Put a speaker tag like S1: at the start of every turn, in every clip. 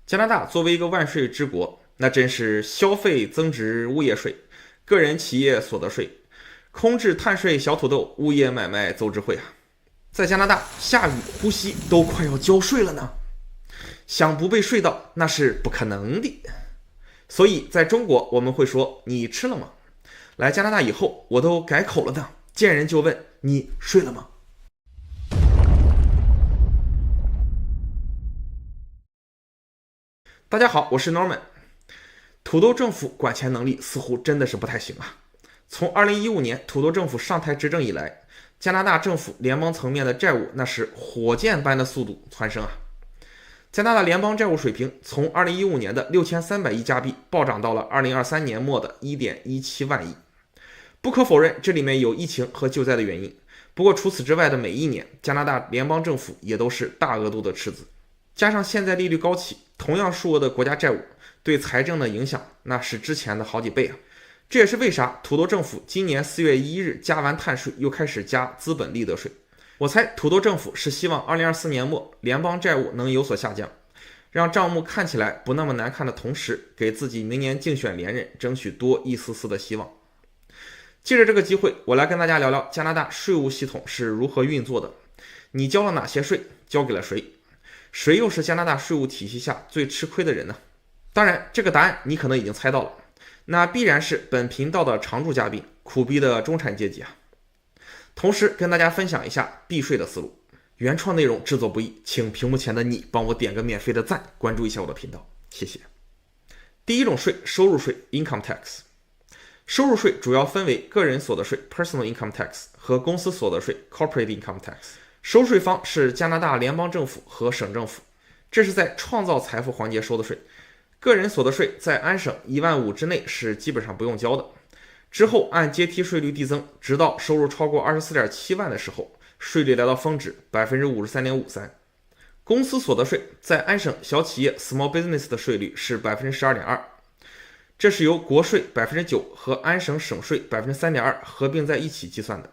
S1: 加拿大作为一个万税之国，那真是消费增值物业税、个人企业所得税、空置碳税小土豆、物业买卖邹智慧啊！在加拿大，下雨呼吸都快要交税了呢，想不被税到那是不可能的。所以在中国我们会说你吃了吗？来加拿大以后我都改口了的，见人就问你睡了吗？大家好，我是 Norman。土豆政府管钱能力似乎真的是不太行啊。从2015年土豆政府上台执政以来，加拿大政府联邦层面的债务那是火箭般的速度蹿升啊。加拿大联邦债务水平从2015年的6300亿加币暴涨到了2023年末的 1.17万亿。不可否认，这里面有疫情和救灾的原因。不过除此之外的每一年，加拿大联邦政府也都是大额度的赤字。加上现在利率高企，同样数额的国家债务对财政的影响那是之前的好几倍啊！这也是为啥土豆政府今年4月1日加完碳税，又开始加资本利得税。我猜土豆政府是希望2024年末联邦债务能有所下降，让账目看起来不那么难看的同时，给自己明年竞选连任争取多一丝丝的希望。借着这个机会，我来跟大家聊聊加拿大税务系统是如何运作的，你交了哪些税，交给了谁？谁又是加拿大税务体系下最吃亏的人呢？当然，这个答案你可能已经猜到了，那必然是本频道的常驻嘉宾，苦逼的中产阶级啊。同时跟大家分享一下避税的思路。原创内容制作不易，请屏幕前的你帮我点个免费的赞，关注一下我的频道，谢谢。第一种税，收入税 （Income Tax）。收入税主要分为个人所得税 （Personal Income Tax） 和公司所得税 （Corporate Income Tax）。收税方是加拿大联邦政府和省政府，这是在创造财富环节收的税。个人所得税在安省15000之内是基本上不用交的，之后按阶梯税率递增，直到收入超过24.7万的时候，税率来到峰值 53.53%。公司所得税在安省小企业 Small Business 的税率是 12.2%， 这是由国税 9% 和安省省税 3.2% 合并在一起计算的。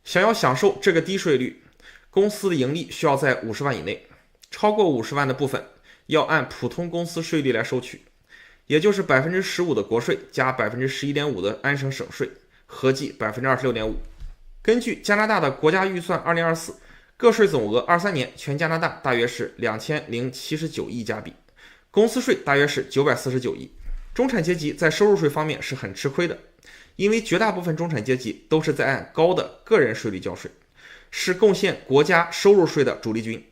S1: 想要享受这个低税率，公司的盈利需要在50万以内，超过50万的部分要按普通公司税率来收取，也就是 15% 的国税加 11.5% 的安省省税，合计 26.5%。 根据加拿大的国家预算2024，个税总额23年全加拿大大约是2079亿加币，公司税大约是949亿。中产阶级在收入税方面是很吃亏的，因为绝大部分中产阶级都是在按高的个人税率交税，是贡献国家收入税的主力军。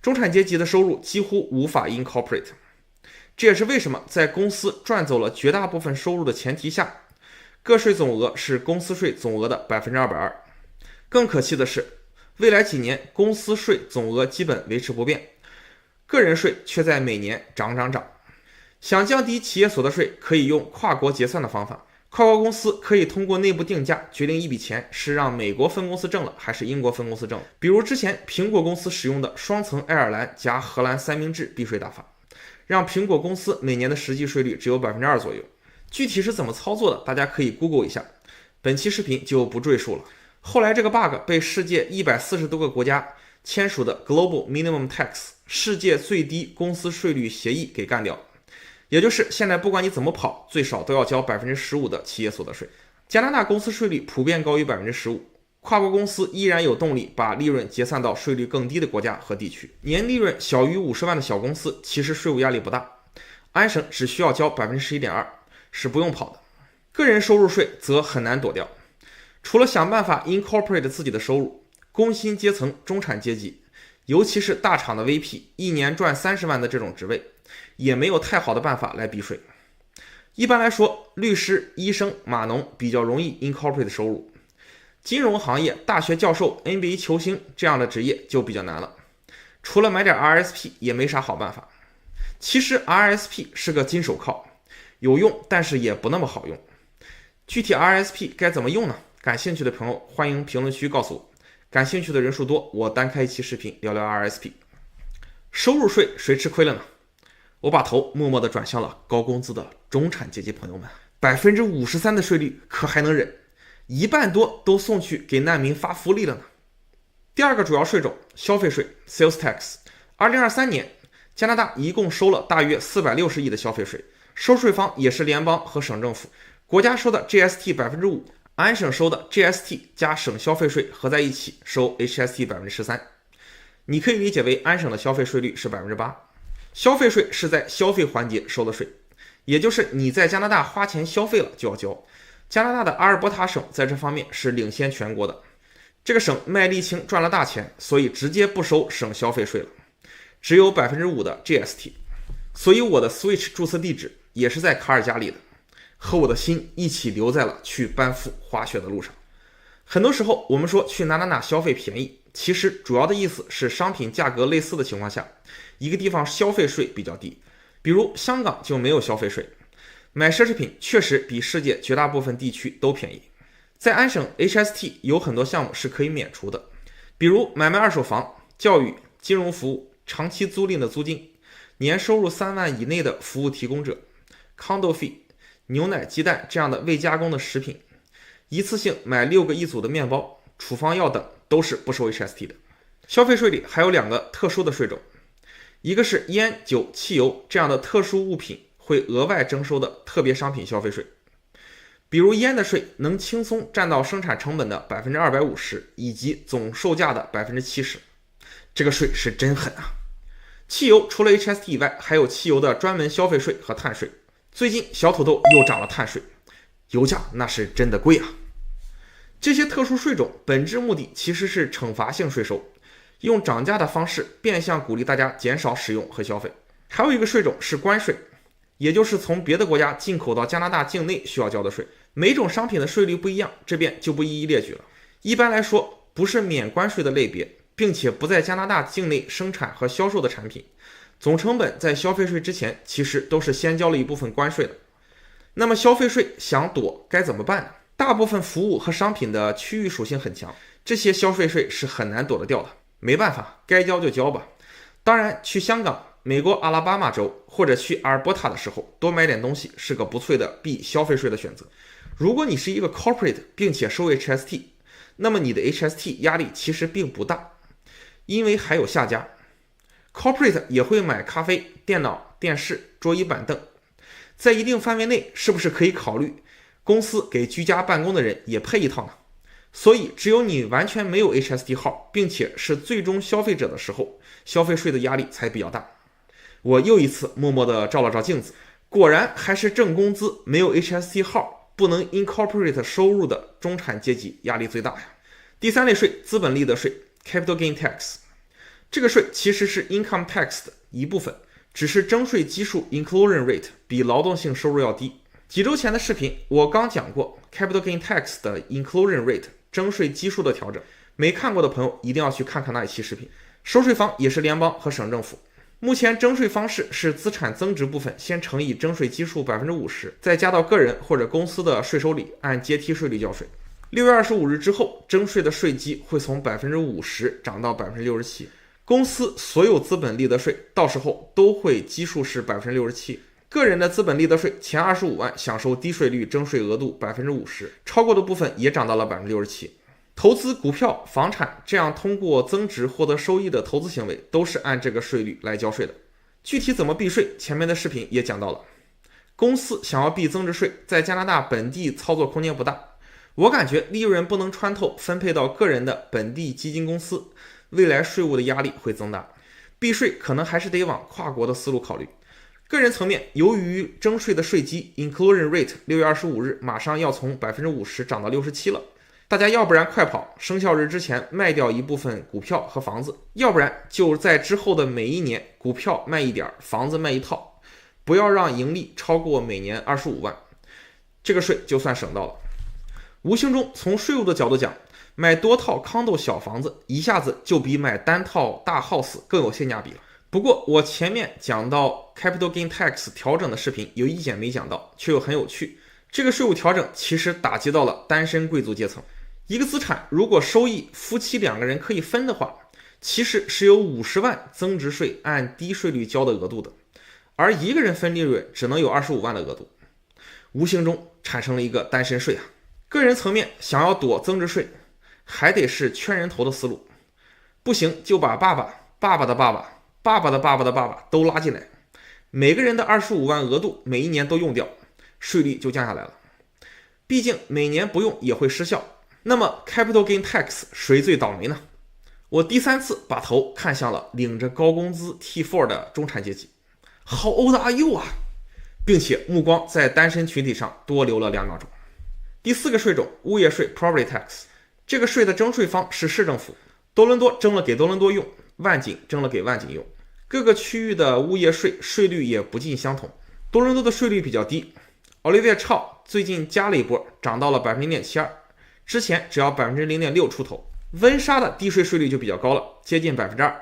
S1: 中产阶级的收入几乎无法 incorporate， 这也是为什么在公司赚走了绝大部分收入的前提下，个税总额是公司税总额的 220%。 更可气的是，未来几年公司税总额基本维持不变，个人税却在每年涨。想降低企业所得税，可以用跨国结算的方法。跨国公司可以通过内部定价决定一笔钱是让美国分公司挣了还是英国分公司挣了。比如之前苹果公司使用的双层爱尔兰加荷兰三明治避税大法，让苹果公司每年的实际税率只有 2% 左右。具体是怎么操作的，大家可以 Google 一下，本期视频就不赘述了。后来这个 bug 被世界140多个国家签署的 Global Minimum Tax 世界最低公司税率协议给干掉，也就是现在不管你怎么跑，最少都要交 15% 的企业所得税。加拿大公司税率普遍高于 15%， 跨国公司依然有动力把利润结散到税率更低的国家和地区。年利润小于50万的小公司其实税务压力不大，安省只需要交 11.2%， 是不用跑的。个人收入税则很难躲掉，除了想办法 incorporate 自己的收入，工薪阶层中产阶级，尤其是大厂的 VP 一年赚30万的这种职位，也没有太好的办法来避税。一般来说，律师、医生、码农比较容易 incorporate 收入，金融行业、大学教授、NBA 球星这样的职业就比较难了，除了买点 RSP 也没啥好办法。其实 RSP 是个金手铐，有用，但是也不那么好用。具体 RSP 该怎么用呢？感兴趣的朋友欢迎评论区告诉我，感兴趣的人数多，我单开一期视频聊聊 RSP。 收入税谁吃亏了呢？我把头默默地转向了高工资的中产阶级朋友们。 53% 的税率可还能忍？1半多都送去给难民发福利了呢。第二个主要税种，消费税 Sales Tax。 2023年加拿大一共收了大约460亿的消费税，收税方也是联邦和省政府。国家收的 GST 5%，安省收的 GST 加省消费税合在一起收 HST 13%。你可以理解为安省的消费税率是 8%。消费税是在消费环节收的税，也就是你在加拿大花钱消费了就要交。加拿大的阿尔伯塔省在这方面是领先全国的。这个省麦利钦赚了大钱，所以直接不收省消费税了，只有 5% 的 GST。 所以我的 Switch 注册地址也是在卡尔加里的，和我的心一起留在了去班夫滑雪的路上。很多时候我们说去哪消费便宜，其实主要的意思是商品价格类似的情况下，一个地方消费税比较低。比如香港就没有消费税，买奢侈品确实比世界绝大部分地区都便宜。在安省 HST 有很多项目是可以免除的，比如买卖二手房、教育、金融服务、长期租赁的租金、年收入3万以内的服务提供者、condo fee、牛奶、鸡蛋这样的未加工的食品，一次性买6个一组的面包、处方药等都是不收 HST 的。消费税里还有2个特殊的税种，一个是烟、酒、汽油这样的特殊物品会额外征收的特别商品消费税，比如烟的税能轻松占到生产成本的 250%， 以及总售价的 70%， 这个税是真狠啊。汽油除了 HST 以外，还有汽油的专门消费税和碳税。最近小土豆又涨了碳税，油价那是真的贵啊。这些特殊税种本质目的其实是惩罚性税收，用涨价的方式变相鼓励大家减少使用和消费。还有一个税种是关税，也就是从别的国家进口到加拿大境内需要交的税。每种商品的税率不一样，这边就不一一列举了。一般来说，不是免关税的类别，并且不在加拿大境内生产和销售的产品，总成本在消费税之前其实都是先交了一部分关税的。那么消费税想躲该怎么办呢？大部分服务和商品的区域属性很强，这些消费税是很难躲得掉的。没办法，该交就交吧。当然，去香港、美国阿拉巴马州或者去阿尔伯塔的时候，多买点东西是个不错的避消费税的选择。如果你是一个 corporate 并且收 HST， 那么你的 HST 压力其实并不大，因为还有下家。corporate 也会买咖啡、电脑、电视、桌椅板凳，在一定范围内是不是可以考虑公司给居家办公的人也配一套呢？所以只有你完全没有 HST 号，并且是最终消费者的时候，消费税的压力才比较大。我又一次默默地照了照镜子，果然还是挣工资没有 HST 号不能 incorporate 收入的中产阶级压力最大呀。第3类税，资本利得税 capital gain tax。 这个税其实是 income tax 的一部分，只是征税基数 inclusion rate 比劳动性收入要低。几周前的视频我刚讲过 capital gain tax 的 inclusion rate 征税基数的调整，没看过的朋友一定要去看看那一期视频。收税方也是联邦和省政府。目前征税方式是资产增值部分先乘以征税基数 50%， 再加到个人或者公司的税收里，按阶梯税率交税。6月25日之后，征税的税基会从 50% 涨到 67%， 公司所有资本利得税到时候都会基数是 67%。 个人的资本利得税前25万享受低税率征税额度 50%， 超过的部分也涨到了 67%。投资股票、房产这样通过增值获得收益的投资行为都是按这个税率来交税的。具体怎么避税，前面的视频也讲到了。公司想要避增值税，在加拿大本地操作空间不大，我感觉利润不能穿透分配到个人的本地基金公司，未来税务的压力会增大。避税可能还是得往跨国的思路考虑。个人层面，由于征税的税基 inclusion rate 6月25日马上要从 50% 涨到 67% 了，大家要不然快跑，生效日之前卖掉一部分股票和房子，要不然就在之后的每一年股票卖一点，房子卖一套，不要让盈利超过每年25万，这个税就算省到了。无形中从税务的角度讲，买多套 condo 小房子一下子就比买单套大 house 更有性价比了。不过我前面讲到 capital gain tax 调整的视频有一点没讲到，却又很有趣。这个税务调整其实打击到了单身贵族阶层。一个资产如果收益夫妻2个人可以分的话，其实是有50万增值税按低税率交的额度的，而一个人分利润只能有25万的额度，无形中产生了一个单身税啊。个人层面想要躲增值税，还得是圈人头的思路，不行就把爸爸、爸爸的爸爸、爸爸的爸爸的爸爸都拉进来，每个人的25万额度每一年都用掉，税率就降下来了。毕竟每年不用也会失效。那么 Capital Gain Tax 谁最倒霉呢？我第3次把头看向了领着高工资 T4 的中产阶级。How old are you 啊？并且目光在单身群体上多留了2秒钟。第4个税种，物业税 Property Tax。这个税的征税方是市政府，多伦多征了给多伦多用，万锦征了给万锦用。各个区域的物业税税率也不尽相同。多伦多的税率比较低， Olivia Chow 最近加了一波，涨到了 0.72%， 之前只要 0.6% 出头。温莎的地税税率就比较高了，接近 2%。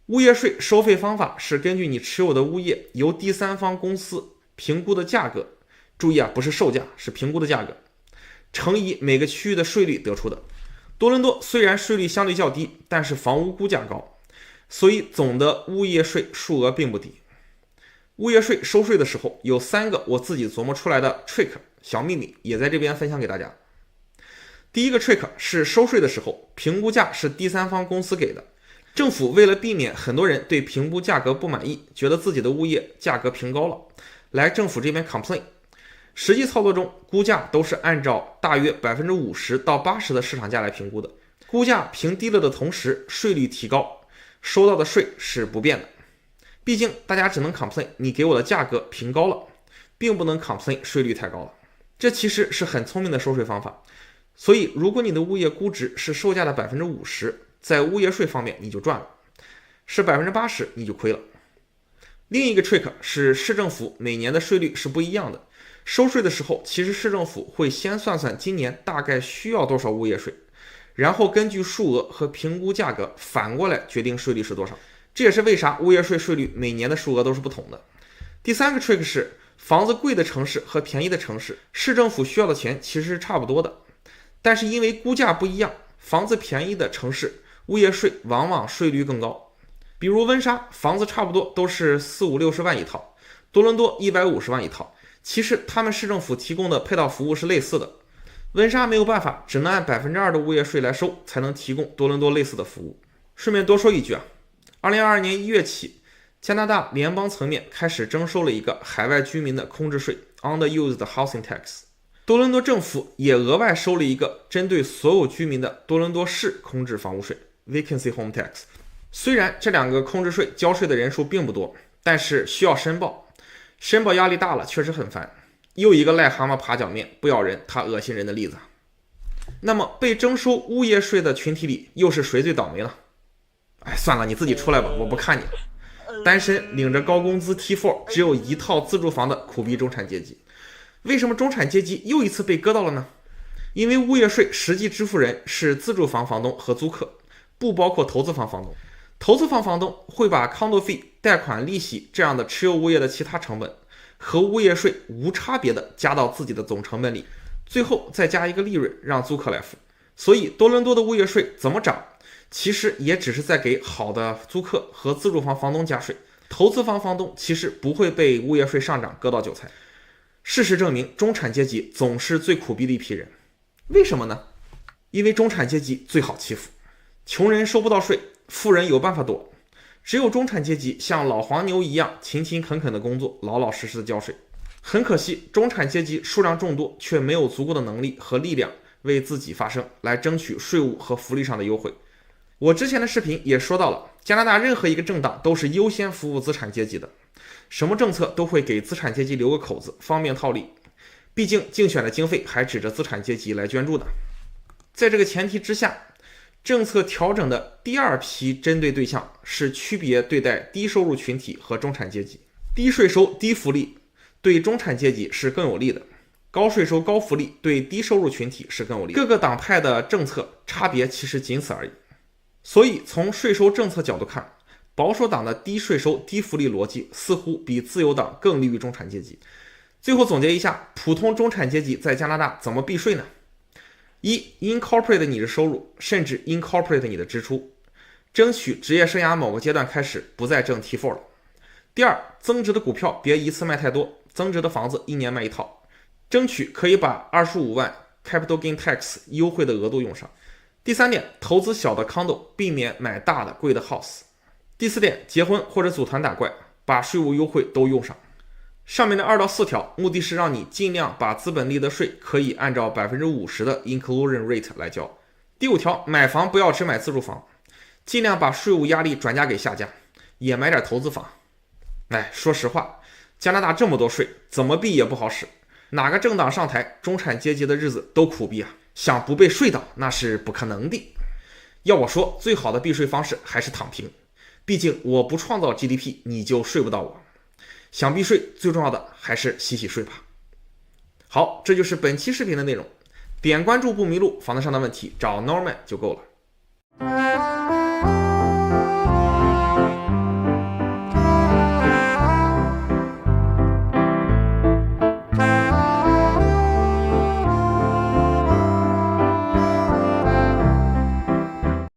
S1: 物业税收费方法是根据你持有的物业由第三方公司评估的价格，注意啊，不是售价，是评估的价格，乘以每个区域的税率得出的。多伦多虽然税率相对较低，但是房屋估价高，所以总的物业税数额并不低。物业税收税的时候有3个我自己琢磨出来的 trick 小秘密，也在这边分享给大家。第一个 trick 是收税的时候，评估价是第三方公司给的，政府为了避免很多人对评估价格不满意，觉得自己的物业价格评高了，来政府这边 complain。实际操作中，估价都是按照大约 50%到80% 的市场价来评估的。估价评低了的同时，税率提高，收到的税是不变的。毕竟大家只能 complain 你给我的价格评高了，并不能 complain 税率太高了。这其实是很聪明的收税方法。所以如果你的物业估值是售价的 50%， 在物业税方面你就赚了，是 80% 你就亏了。另一个 trick 是市政府每年的税率是不一样的。收税的时候，其实市政府会先算算今年大概需要多少物业税，然后根据数额和评估价格反过来决定税率是多少。这也是为啥物业税税率每年的数额都是不同的。第3个 trick 是房子贵的城市和便宜的城市，市政府需要的钱其实是差不多的，但是因为估价不一样，房子便宜的城市物业税往往税率更高。比如温莎房子差不多都是40-50万一套，多伦多150万一套，其实他们市政府提供的配套服务是类似的。温莎没有办法，只能按 2% 的物业税来收，才能提供多伦多类似的服务。顺便多说一句啊，2022年1月起，加拿大联邦层面开始征收了一个海外居民的空置税 Underused Housing Tax。多伦多政府也额外收了一个针对所有居民的多伦多市空置房屋税 Vacancy Home Tax。虽然这2个空置税交税的人数并不多，但是需要申报，申报压力大了，确实很烦。又一个癞蛤蟆爬脚面，不咬人他恶心人的例子。那么被征收物业税的群体里，又是谁最倒霉呢？哎，算了，你自己出来吧，我不看你了。单身领着高工资 T4 只有1套自住房的苦逼中产阶级。为什么中产阶级又一次被割到了呢？因为物业税实际支付人是自住房房东和租客，不包括投资房房东。投资房房东会把 condo fee、贷款利息这样的持有物业的其他成本和物业税无差别的加到自己的总成本里，最后再加一个利润让租客来付。所以多伦多的物业税怎么涨，其实也只是在给好的租客和自住房房东加税，投资房房东其实不会被物业税上涨割到韭菜。事实证明，中产阶级总是最苦逼的一批人。为什么呢？因为中产阶级最好欺负，穷人收不到税，富人有办法躲，只有中产阶级像老黄牛一样勤勤恳恳的工作，老老实实的交税。很可惜，中产阶级数量众多，却没有足够的能力和力量为自己发声，来争取税务和福利上的优惠。我之前的视频也说到了，加拿大任何一个政党都是优先服务资产阶级的，什么政策都会给资产阶级留个口子，方便套利。毕竟竞选的经费还指着资产阶级来捐助的。在这个前提之下，政策调整的第2批针对对象是区别对待低收入群体和中产阶级。低税收低福利对中产阶级是更有利的，高税收高福利对低收入群体是更有利的。各个党派的政策差别其实仅此而已。所以从税收政策角度看，保守党的低税收低福利逻辑似乎比自由党更利于中产阶级。最后总结一下，普通中产阶级在加拿大怎么避税呢？incorporate 你的收入，甚至 incorporate 你的支出，争取职业生涯某个阶段开始不再挣 T4 了。第2，增值的股票别一次卖太多，增值的房子1年卖1套，争取可以把25万 capital gain tax 优惠的额度用上。第3点，投资小的 condo， 避免买大的贵的 house。第4点，结婚或者组团打怪，把税务优惠都用上。上面的2到4条，目的是让你尽量把资本利得税可以按照 50% 的 inclusion rate 来交。第5条，买房不要只买自住房，尽量把税务压力转嫁给下家，也买点投资房。说实话，加拿大这么多税，怎么避也不好使。哪个政党上台，中产阶级的日子都苦逼啊！想不被税到，那是不可能的。要我说，最好的避税方式还是躺平。毕竟我不创造 GDP， 你就税不到我。想避税，最重要的还是洗洗税吧。好，这就是本期视频的内容。点关注不迷路，房子上的问题找 Norman 就够了。